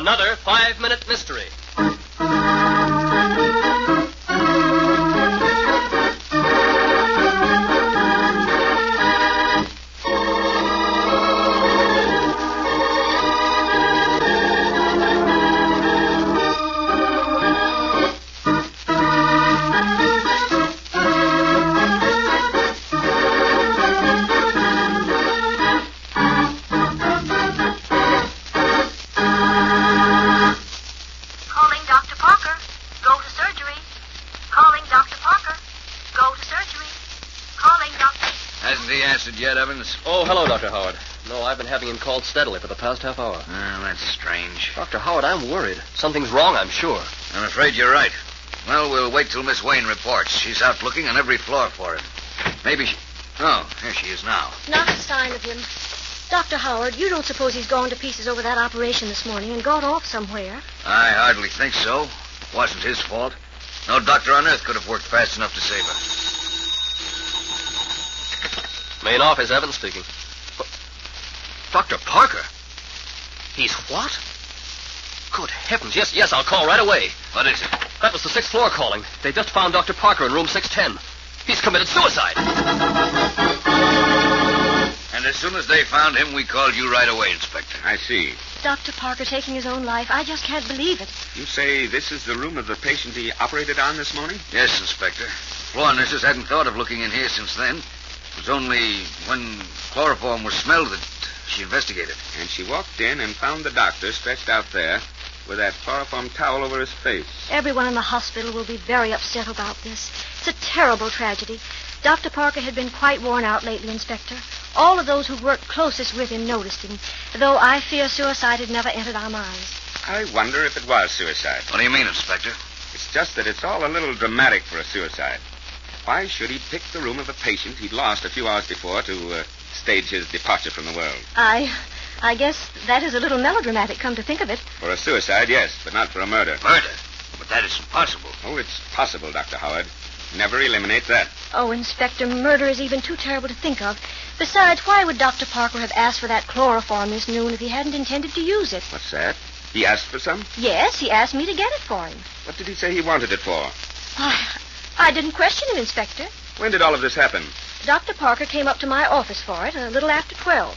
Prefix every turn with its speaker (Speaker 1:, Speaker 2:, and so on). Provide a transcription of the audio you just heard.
Speaker 1: Another 5-minute mystery.
Speaker 2: Yet, Evans?
Speaker 1: Oh, hello, Dr. Howard. No, I've been having him called steadily for the past half hour.
Speaker 2: That's strange.
Speaker 1: Dr. Howard, I'm worried. Something's wrong, I'm sure.
Speaker 2: I'm afraid you're right. Well, we'll wait till Miss Wayne reports. She's out looking on every floor for him. Maybe she... Oh, here she is now.
Speaker 3: Not a sign of him. Dr. Howard, you don't suppose he's gone to pieces over that operation this morning and gone off somewhere?
Speaker 2: I hardly think so. It wasn't his fault. No doctor on earth could have worked fast enough to save her.
Speaker 1: Main office, Evans speaking. Dr. Parker? He's what? Good heavens, yes, I'll call right away.
Speaker 2: What is it?
Speaker 1: That was the 6th floor calling. They just found Dr. Parker in room 610. He's committed suicide.
Speaker 2: And as soon as they found him, we called you right away, Inspector.
Speaker 4: I see.
Speaker 3: Dr. Parker taking his own life. I just can't believe it.
Speaker 4: You say this is the room of the patient he operated on this morning?
Speaker 2: Yes, Inspector. Floor nurses hadn't thought of looking in here since then. It was only when chloroform was smelled that she investigated.
Speaker 4: And she walked in and found the doctor stretched out there with that chloroform towel over his face.
Speaker 3: Everyone in the hospital will be very upset about this. It's a terrible tragedy. Dr. Parker had been quite worn out lately, Inspector. All of those who worked closest with him noticed him, though I fear suicide had never entered our minds.
Speaker 4: I wonder if it was suicide.
Speaker 2: What do you mean, Inspector?
Speaker 4: It's just that it's all a little dramatic for a suicide. Why should he pick the room of a patient he'd lost a few hours before to stage his departure from the world?
Speaker 3: I guess that is a little melodramatic, come to think of it.
Speaker 4: For a suicide, yes, but not for a murder.
Speaker 2: Murder? But that isn't possible.
Speaker 4: Oh, it's possible, Dr. Howard. Never eliminate that.
Speaker 3: Oh, Inspector, murder is even too terrible to think of. Besides, why would Dr. Parker have asked for that chloroform this noon if he hadn't intended to use it?
Speaker 4: What's that? He asked for some?
Speaker 3: Yes, he asked me to get it for him.
Speaker 4: What did he say he wanted it for?
Speaker 3: I didn't question him, Inspector.
Speaker 4: When did all of this happen?
Speaker 3: Dr. Parker came up to my office for it a little after 12.